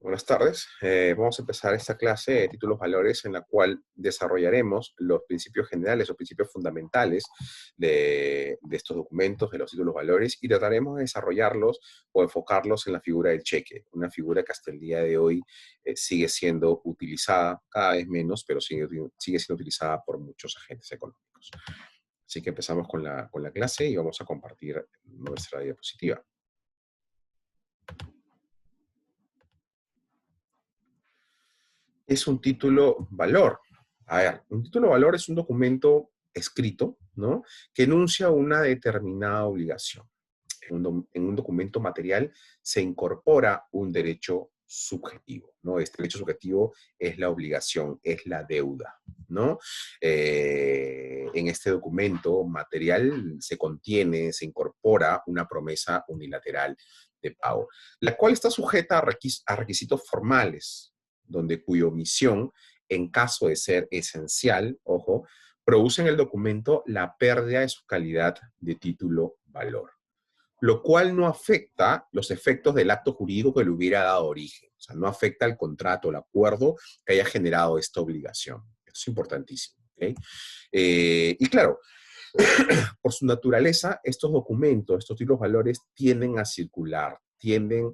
Buenas tardes. Vamos a empezar esta clase de títulos valores en la cual desarrollaremos los principios generales o principios fundamentales de estos documentos, de los títulos valores, y trataremos de desarrollarlos o enfocarlos en la figura del cheque, una figura que hasta el día de hoy sigue siendo utilizada, cada vez menos, pero sigue siendo utilizada por muchos agentes económicos. Así que empezamos con la clase y vamos a compartir nuestra diapositiva. Es un título valor. A ver, un título valor es un documento escrito, ¿no? Que enuncia una determinada obligación. En un documento material se incorpora un derecho subjetivo, ¿no? Este derecho subjetivo es la obligación, es la deuda, ¿no? En este documento material se incorpora una promesa unilateral de pago, la cual está sujeta a requisitos formales, cuya omisión, en caso de ser esencial, ojo, produce en el documento la pérdida de su calidad de título valor, lo cual no afecta los efectos del acto jurídico que le hubiera dado origen. O sea, no afecta el contrato, el acuerdo que haya generado esta obligación. Esto es importantísimo. ¿Okay? Y claro, por su naturaleza, estos documentos, estos títulos valores tienden a circular, tienden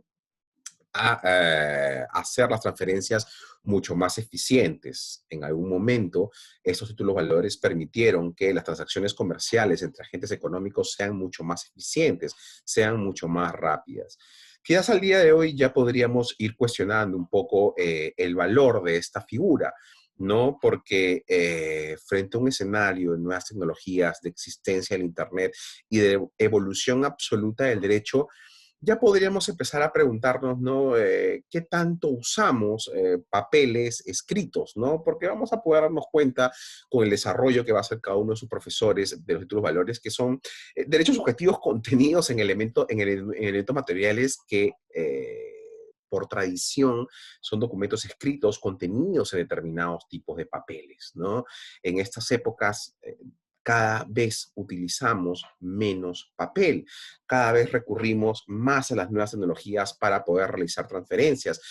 a hacer las transferencias mucho más eficientes. En algún momento, estos títulos valores permitieron que las transacciones comerciales entre agentes económicos sean mucho más eficientes, sean mucho más rápidas. Quizás al día de hoy ya podríamos ir cuestionando un poco el valor de esta figura, ¿no? Porque frente a un escenario de nuevas tecnologías, de existencia del Internet y de evolución absoluta del derecho, ya podríamos empezar a preguntarnos, ¿no? ¿Qué tanto usamos papeles escritos, ¿no? Porque vamos a poder darnos cuenta con el desarrollo que va a hacer cada uno de sus profesores de los títulos valores, que son derechos subjetivos contenidos en elementos materiales que por tradición son documentos escritos contenidos en determinados tipos de papeles, ¿no? En estas épocas cada vez utilizamos menos papel, cada vez recurrimos más a las nuevas tecnologías para poder realizar transferencias.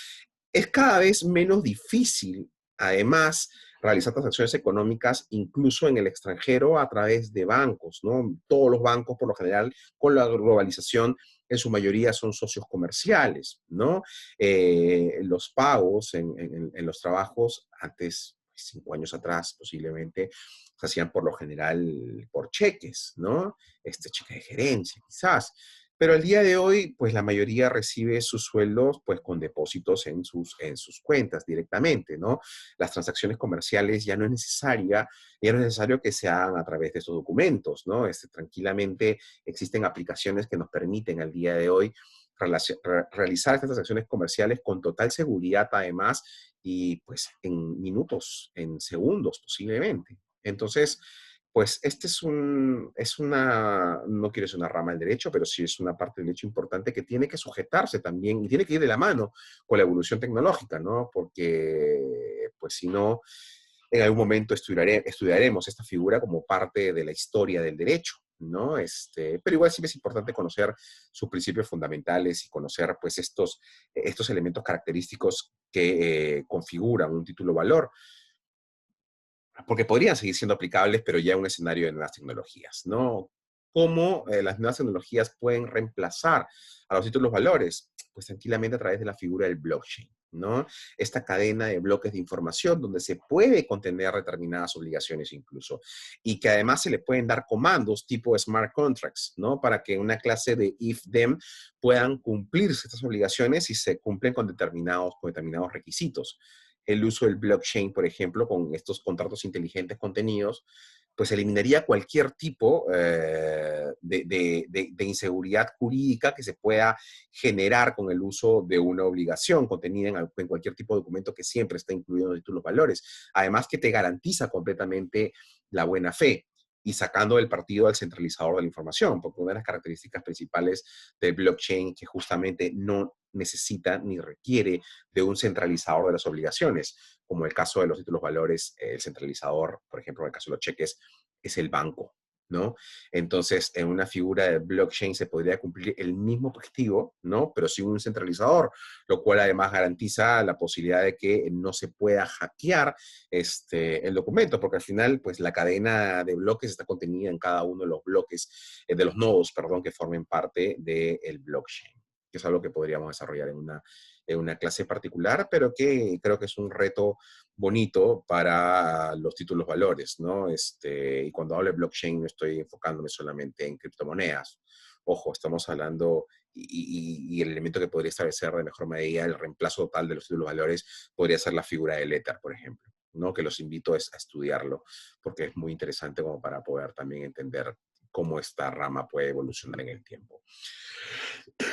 Es cada vez menos difícil, además, realizar transacciones económicas incluso en el extranjero a través de bancos, ¿no? Todos los bancos, por lo general, con la globalización, en su mayoría son socios comerciales, ¿no? Los pagos en los trabajos, antes, 5 años atrás, posiblemente, se hacían por lo general por cheques, ¿no? Cheque de gerencia, quizás. Pero el día de hoy, pues la mayoría recibe sus sueldos pues con depósitos en sus cuentas directamente, ¿no? Las transacciones comerciales ya no es necesario que se hagan a través de estos documentos, ¿no? Tranquilamente existen aplicaciones que nos permiten al día de hoy realizar estas transacciones comerciales con total seguridad además y pues en minutos, en segundos posiblemente. Entonces, pues no quiero decir una rama del derecho, pero sí es una parte del derecho importante que tiene que sujetarse también y tiene que ir de la mano con la evolución tecnológica, ¿no? Porque, pues si no, en algún momento estudiaremos esta figura como parte de la historia del derecho, ¿no? Pero igual sí es importante conocer sus principios fundamentales y conocer, pues, estos elementos característicos que configuran un título valor, porque podrían seguir siendo aplicables, pero ya en un escenario de nuevas tecnologías, ¿no? ¿Cómo las nuevas tecnologías pueden reemplazar a los títulos valores? Pues tranquilamente a través de la figura del blockchain, ¿no? Esta cadena de bloques de información donde se puede contener determinadas obligaciones incluso, y que además se le pueden dar comandos tipo smart contracts, ¿no? Para que en una clase de if-then puedan cumplirse estas obligaciones y se cumplen con determinados requisitos. El uso del blockchain, por ejemplo, con estos contratos inteligentes contenidos, pues eliminaría cualquier tipo de inseguridad jurídica que se pueda generar con el uso de una obligación contenida en cualquier tipo de documento que siempre está incluido en los títulos valores. Además que te garantiza completamente la buena fe y sacando del partido al centralizador de la información, porque una de las características principales del blockchain que justamente no necesita ni requiere de un centralizador de las obligaciones, como el caso de los títulos valores, el centralizador, por ejemplo, en el caso de los cheques, es el banco, ¿no? Entonces, en una figura de blockchain se podría cumplir el mismo objetivo, ¿no? Pero sin un centralizador, lo cual además garantiza la posibilidad de que no se pueda hackear el documento, porque al final, pues la cadena de bloques está contenida en cada uno de los bloques, de los nodos, perdón, que formen parte del blockchain, que es algo que podríamos desarrollar en una clase particular, pero que creo que es un reto bonito para los títulos valores, ¿no? Y cuando hablo de blockchain no estoy enfocándome solamente en criptomonedas. Ojo, estamos hablando y el elemento que podría establecer de mejor medida el reemplazo total de los títulos valores podría ser la figura del Ether, por ejemplo, ¿no? Que los invito a estudiarlo porque es muy interesante como para poder también entender cómo esta rama puede evolucionar en el tiempo.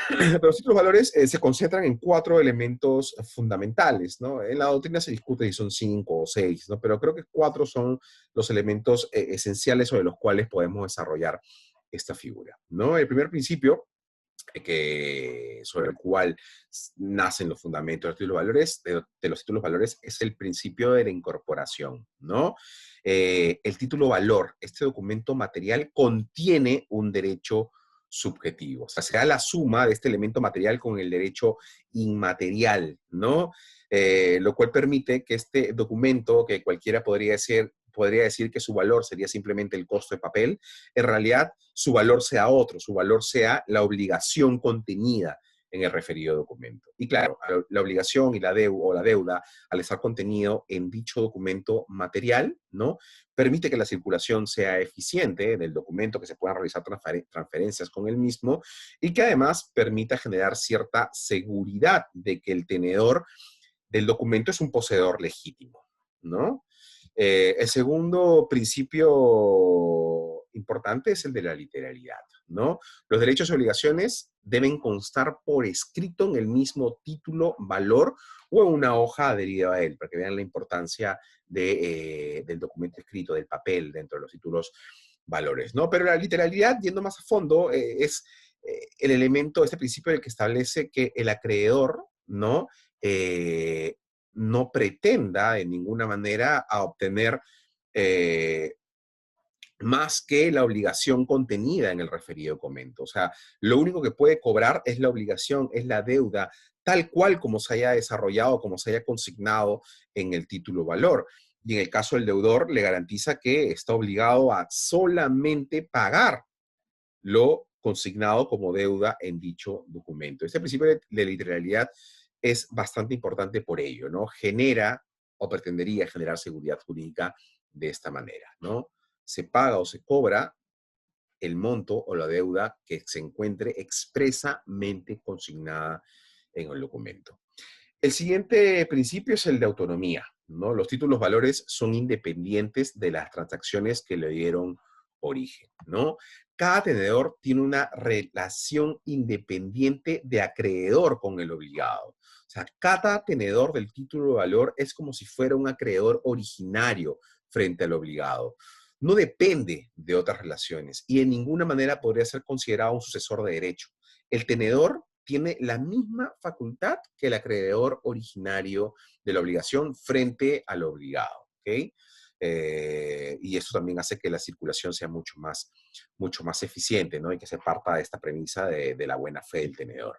Pero los títulos valores se concentran en 4 elementos fundamentales, ¿no? En la doctrina se discute si son 5 o 6, ¿no? Pero creo que 4 son los elementos esenciales sobre los cuales podemos desarrollar esta figura, ¿no? El primer principio sobre el cual nacen los fundamentos de los títulos valores, de los títulos valores, es el principio de la incorporación, ¿no? El título valor, este documento material, contiene un derecho subjetivo. O sea, será la suma de este elemento material con el derecho inmaterial, ¿no? Lo cual permite que este documento, que cualquiera podría decir que su valor sería simplemente el costo de papel, en realidad su valor sea otro, su valor sea la obligación contenida en el referido documento. Y claro, la obligación y la deuda, al estar contenido en dicho documento material, ¿no? Permite que la circulación sea eficiente del documento, que se puedan realizar transferencias con el mismo y que además permita generar cierta seguridad de que el tenedor del documento es un poseedor legítimo, ¿no? El segundo principio importante es el de la literalidad, ¿no? Los derechos y obligaciones deben constar por escrito en el mismo título, valor o en una hoja adherida a él, para que vean la importancia del documento escrito, del papel dentro de los títulos valores, ¿no? Pero la literalidad, yendo más a fondo, es el elemento, este principio del que establece que el acreedor, ¿no? Eh, no pretenda de ninguna manera a obtener eh, más que la obligación contenida en el referido documento. O sea, lo único que puede cobrar es la obligación, es la deuda, tal cual como se haya desarrollado, como se haya consignado en el título valor. Y en el caso del deudor, le garantiza que está obligado a solamente pagar lo consignado como deuda en dicho documento. Este principio de literalidad es bastante importante por ello, ¿no? Genera o pretendería generar seguridad jurídica de esta manera, ¿no? Se paga o se cobra el monto o la deuda que se encuentre expresamente consignada en el documento. El siguiente principio es el de autonomía, ¿no? Los títulos valores son independientes de las transacciones que le dieron origen, ¿no? Cada tenedor tiene una relación independiente de acreedor con el obligado. O sea, cada tenedor del título de valor es como si fuera un acreedor originario frente al obligado. No depende de otras relaciones y en ninguna manera podría ser considerado un sucesor de derecho. El tenedor tiene la misma facultad que el acreedor originario de la obligación frente al obligado, ¿ok? Y eso también hace que la circulación sea mucho más eficiente, ¿no? Y que se parta de esta premisa de la buena fe del tenedor,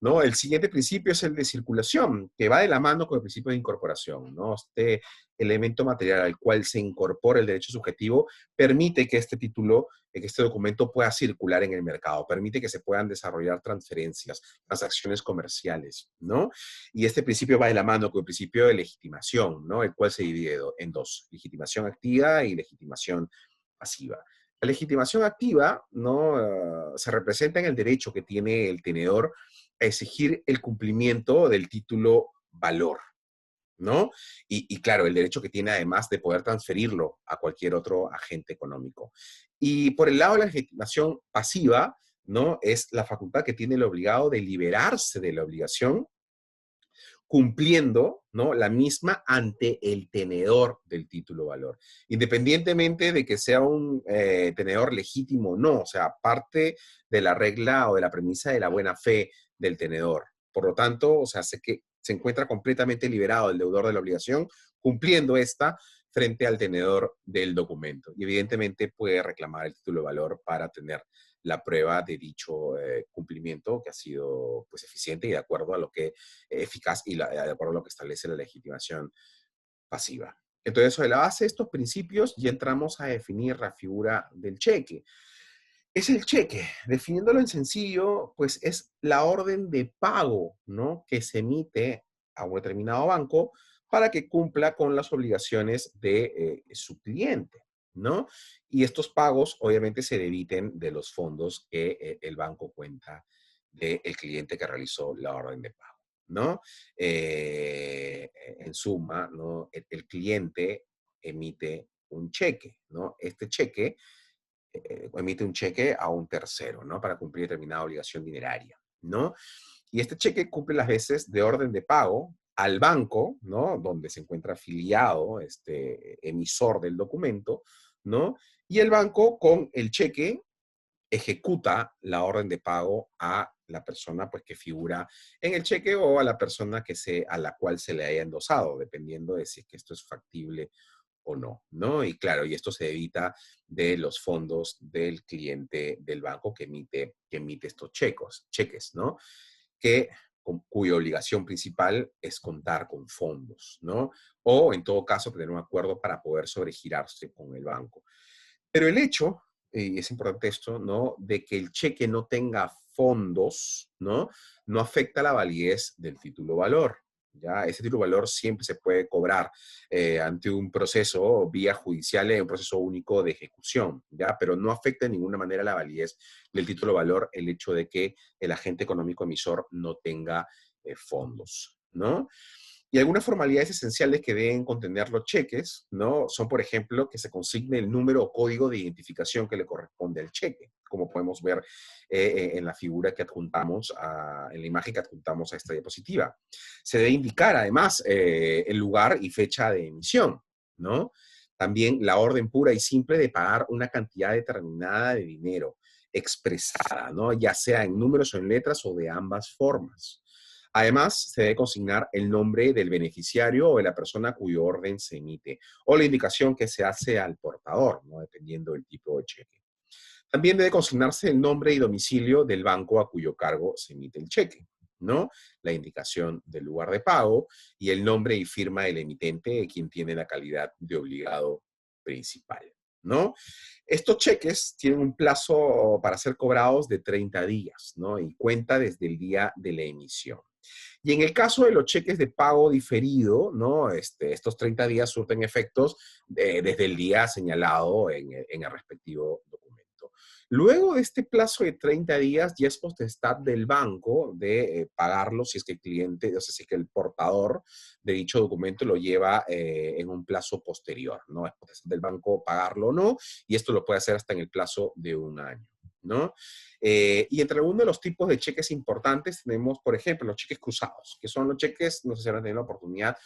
¿no? El siguiente principio es el de circulación, que va de la mano con el principio de incorporación, ¿no? Este elemento material al cual se incorpora el derecho subjetivo permite que este título, que este documento pueda circular en el mercado, permite que se puedan desarrollar transferencias, transacciones comerciales, ¿no? Y este principio va de la mano con el principio de legitimación, ¿no? El cual se divide en dos, legitimación activa y legitimación pasiva. La legitimación activa, ¿no? Se representa en el derecho que tiene el tenedor a exigir el cumplimiento del título valor, ¿no? Y claro, el derecho que tiene además de poder transferirlo a cualquier otro agente económico. Y por el lado de la legitimación pasiva, ¿no? Es la facultad que tiene el obligado de liberarse de la obligación cumpliendo, ¿no? La misma ante el tenedor del título valor, independientemente de que sea un tenedor legítimo o no, o sea, parte de la regla o de la premisa de la buena fe del tenedor. Por lo tanto, o sea, que se encuentra completamente liberado el deudor de la obligación, cumpliendo esta frente al tenedor del documento. Y evidentemente puede reclamar el título de valor para tener la prueba de dicho cumplimiento que ha sido pues eficiente y de acuerdo a lo que eficaz y de acuerdo a lo que establece la legitimación pasiva. Entonces, sobre la base de estos principios, ya entramos a definir la figura del cheque. Es el cheque, definiéndolo en sencillo, pues es la orden de pago, ¿no? Que se emite a un determinado banco para que cumpla con las obligaciones de su cliente, ¿no? Y estos pagos obviamente se debiten de los fondos que el banco cuenta del cliente que realizó la orden de pago, ¿no? En suma, ¿no? El cliente emite un cheque, ¿no? Este cheque emite un cheque a un tercero, ¿no? Para cumplir determinada obligación dineraria, ¿no? Y este cheque cumple las veces de orden de pago al banco, ¿no? Donde se encuentra afiliado este emisor del documento, ¿no? Y el banco con el cheque ejecuta la orden de pago a la persona pues que figura en el cheque o a la persona a la cual se le haya endosado, dependiendo de si es que esto es factible o no, ¿no? Y claro, y esto se evita de los fondos del cliente del banco que emite estos cheques, ¿no? Que, cuya obligación principal es contar con fondos, ¿no? O en todo caso tener un acuerdo para poder sobregirarse con el banco. Pero el hecho, y es importante esto, ¿no? De que el cheque no tenga fondos, ¿no? No afecta la validez del título valor. ¿Ya? Ese título valor siempre se puede cobrar ante un proceso vía judicial, un proceso único de ejecución, ¿ya? Pero no afecta de ninguna manera la validez del título valor el hecho de que el agente económico emisor no tenga fondos, ¿no? Y algunas formalidades esenciales que deben contener los cheques, ¿no? Son, por ejemplo, que se consigne el número o código de identificación que le corresponde al cheque, como podemos ver en la figura que adjuntamos, en la imagen que adjuntamos a esta diapositiva. Se debe indicar, además, el lugar y fecha de emisión, ¿no? También la orden pura y simple de pagar una cantidad determinada de dinero expresada, ¿no? Ya sea en números o en letras o de ambas formas. Además, se debe consignar el nombre del beneficiario o de la persona cuyo orden se emite, o la indicación que se hace al portador, ¿no? Dependiendo del tipo de cheque. También debe consignarse el nombre y domicilio del banco a cuyo cargo se emite el cheque, ¿no? La indicación del lugar de pago y el nombre y firma del emitente, quien tiene la calidad de obligado principal, ¿no? Estos cheques tienen un plazo para ser cobrados de 30 días, ¿no? Y cuenta desde el día de la emisión. Y en el caso de los cheques de pago diferido, ¿no? Estos 30 días surten efectos desde el día señalado en el respectivo documento. Luego de este plazo de 30 días, ya es potestad del banco de pagarlo si es que el cliente, o sea, si es que el portador de dicho documento lo lleva en un plazo posterior, ¿no? Es potestad del banco pagarlo o no, y esto lo puede hacer hasta en el plazo de un año, ¿no? Y entre algunos de los tipos de cheques importantes tenemos, por ejemplo, los cheques cruzados, que son los cheques, no sé si habrán tenido la oportunidad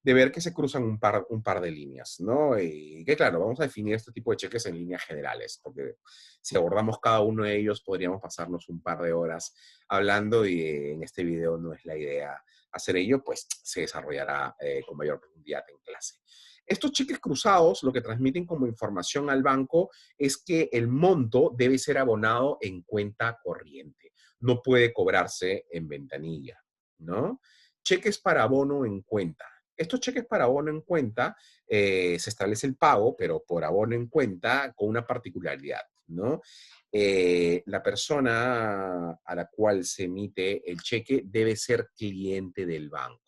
de ver que se cruzan un par de líneas, ¿no? Y que claro, vamos a definir este tipo de cheques en líneas generales, porque si abordamos cada uno de ellos podríamos pasarnos un par de horas hablando y en este video no es la idea hacer ello, pues se desarrollará con mayor profundidad en clase. Estos cheques cruzados lo que transmiten como información al banco es que el monto debe ser abonado en cuenta corriente, no puede cobrarse en ventanilla, ¿no? Cheques para abono en cuenta. Estos cheques para abono en cuenta se establece el pago, pero por abono en cuenta con una particularidad, ¿no? La persona a la cual se emite el cheque debe ser cliente del banco.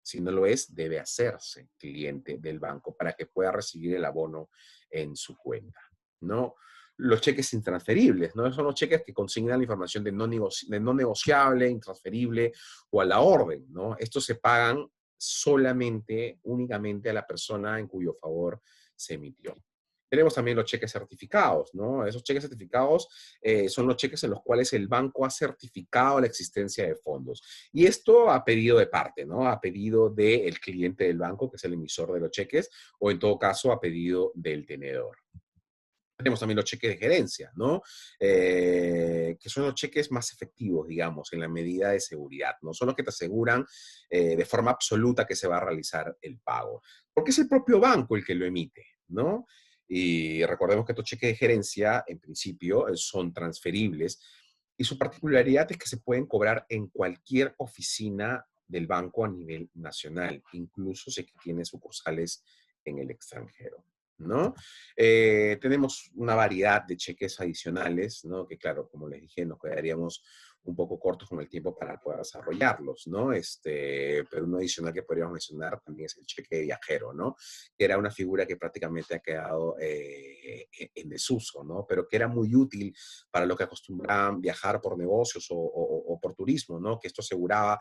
Si no lo es, debe hacerse cliente del banco para que pueda recibir el abono en su cuenta, ¿no? Los cheques intransferibles, ¿no? Son los cheques que consignan la información de no negociable, intransferible o a la orden, ¿no? Estos se pagan solamente, únicamente a la persona en cuyo favor se emitió. Tenemos también los cheques certificados, ¿no? Esos cheques certificados son los cheques en los cuales el banco ha certificado la existencia de fondos. Y esto a pedido de parte, ¿no? A pedido del cliente del banco, que es el emisor de los cheques, o en todo caso a pedido del tenedor. Tenemos también los cheques de gerencia, ¿no? Que son los cheques más efectivos, digamos, en la medida de seguridad, ¿no? Son los que te aseguran de forma absoluta que se va a realizar el pago. Porque es el propio banco el que lo emite, ¿no? Y recordemos que estos cheques de gerencia, en principio, son transferibles y su particularidad es que se pueden cobrar en cualquier oficina del banco a nivel nacional, incluso si tiene sucursales en el extranjero, ¿no? Tenemos una variedad de cheques adicionales, ¿no? Que claro, como les dije, nos quedaríamos un poco cortos con el tiempo para poder desarrollarlos, ¿no? Pero uno adicional que podríamos mencionar también es el cheque de viajero, ¿no? Que era una figura que prácticamente ha quedado en desuso, ¿no? Pero que era muy útil para los que acostumbraban viajar por negocios o por turismo, ¿no? Que esto aseguraba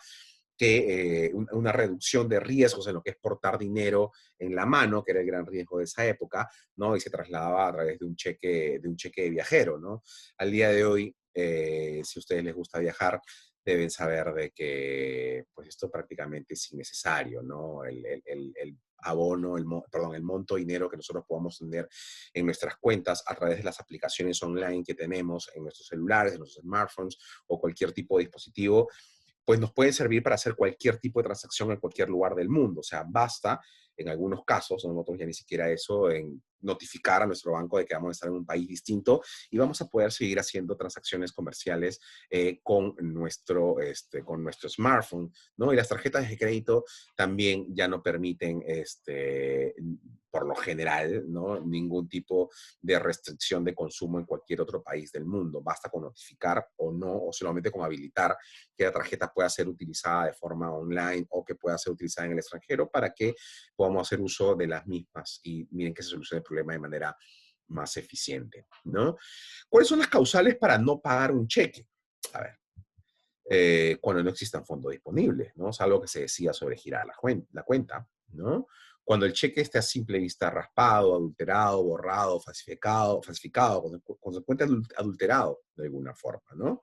que una reducción de riesgos en lo que es portar dinero en la mano, que era el gran riesgo de esa época, ¿no? Y se trasladaba a través de un cheque de viajero, ¿no? Al día de hoy, si a ustedes les gusta viajar, deben saber de que pues esto prácticamente es innecesario, ¿no? El abono, perdón, el monto de dinero que nosotros podamos tener en nuestras cuentas a través de las aplicaciones online que tenemos en nuestros celulares, en nuestros smartphones o cualquier tipo de dispositivo, pues nos pueden servir para hacer cualquier tipo de transacción en cualquier lugar del mundo. O sea, basta, en algunos casos, nosotros ya ni siquiera eso, en notificar a nuestro banco de que vamos a estar en un país distinto y vamos a poder seguir haciendo transacciones comerciales con nuestro smartphone, ¿no? Y las tarjetas de crédito también ya no permiten, por lo general, ¿no? Ningún tipo de restricción de consumo en cualquier otro país del mundo. Basta con notificar o no, o solamente con habilitar que la tarjeta pueda ser utilizada de forma online o que pueda ser utilizada en el extranjero para que podamos hacer uso de las mismas y miren que se solucione el problema de manera más eficiente, ¿no? ¿Cuáles son las causales para no pagar un cheque? A ver, cuando no existan fondos disponibles, ¿no? Es algo que se decía sobre girar la cuenta, ¿no? Cuando el cheque esté a simple vista raspado, adulterado, borrado, falsificado, consecuente adulterado de alguna forma, ¿no?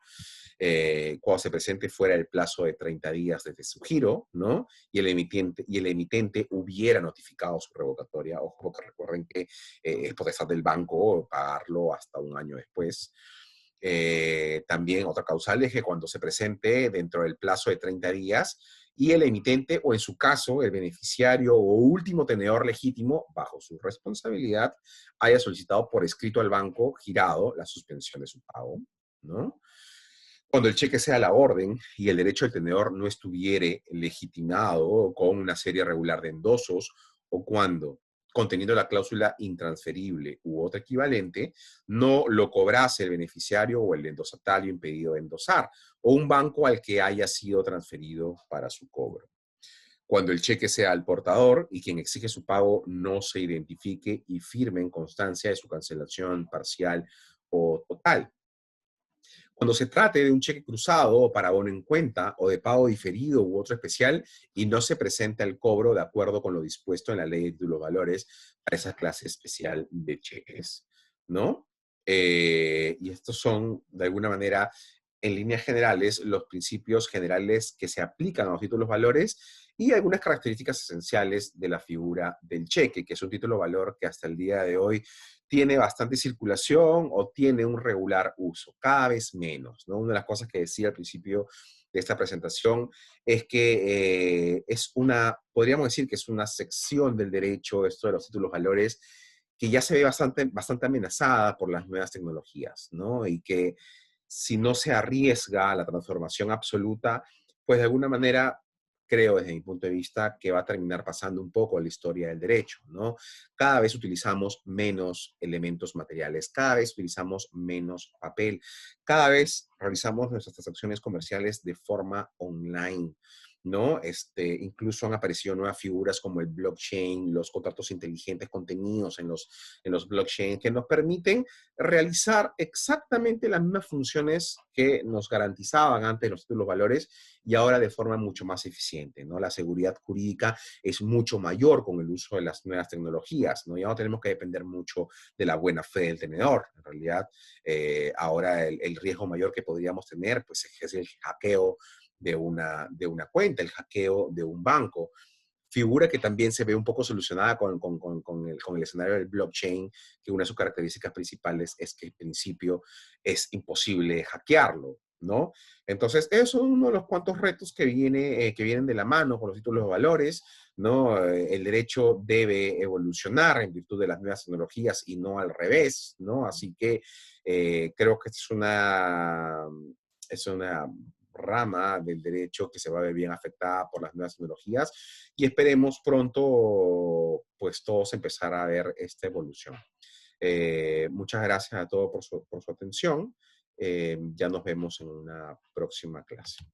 Cuando se presente fuera del plazo de 30 días desde su giro, ¿no? Y el emitente hubiera notificado su revocatoria. Ojo, que recuerden que es potestad del banco pagarlo hasta un año después. También otra causal es que cuando se presente dentro del plazo de 30 días y el emitente o en su caso el beneficiario o último tenedor legítimo bajo su responsabilidad haya solicitado por escrito al banco girado la suspensión de su pago, ¿no? Cuando el cheque sea la orden y el derecho del tenedor no estuviere legitimado con una serie regular de endosos o cuando, conteniendo la cláusula intransferible u otra equivalente, no lo cobrase el beneficiario o el endosatario impedido de endosar o un banco al que haya sido transferido para su cobro. Cuando el cheque sea al portador y quien exige su pago no se identifique y firme en constancia de su cancelación parcial o total. Cuando se trate de un cheque cruzado o para abono en cuenta o de pago diferido u otro especial y no se presenta el cobro de acuerdo con lo dispuesto en la ley de los valores para esa clase especial de cheques, ¿no? Y estos son, de alguna manera, en líneas generales, los principios generales que se aplican a los títulos valores y algunas características esenciales de la figura del cheque, que es un título valor que hasta el día de hoy tiene bastante circulación o tiene un regular uso, cada vez menos, ¿no? Una de las cosas que decía al principio de esta presentación es que podríamos decir que es una sección del derecho, esto de los títulos valores, que ya se ve bastante amenazada por las nuevas tecnologías, ¿no? Y que si no se arriesga a la transformación absoluta, pues de alguna manera creo desde mi punto de vista que va a terminar pasando un poco a la historia del derecho, ¿no? Cada vez utilizamos menos elementos materiales, cada vez utilizamos menos papel, cada vez realizamos nuestras transacciones comerciales de forma online, ¿no? Incluso han aparecido nuevas figuras como el blockchain, los contratos inteligentes contenidos en los blockchain que nos permiten realizar exactamente las mismas funciones que nos garantizaban antes los títulos valores y ahora de forma mucho más eficiente, ¿no? La seguridad jurídica es mucho mayor con el uso de las nuevas tecnologías, ¿no? Ya no tenemos que depender mucho de la buena fe del tenedor. En realidad, ahora el riesgo mayor que podríamos tener, pues, es el hackeo de una cuenta, el hackeo de un banco. figura que también se ve un poco solucionada con el escenario del blockchain, que una de sus características principales es que en principio es imposible hackearlo, ¿no? Entonces, eso es uno de los cuantos retos que vienen de la mano con los títulos de valores, ¿no? El derecho debe evolucionar en virtud de las nuevas tecnologías y no al revés, ¿no? Así que creo que es una rama del derecho que se va a ver bien afectada por las nuevas tecnologías y esperemos pronto, pues todos empezar a ver esta evolución. Muchas gracias a todos por su atención. Ya nos vemos en una próxima clase.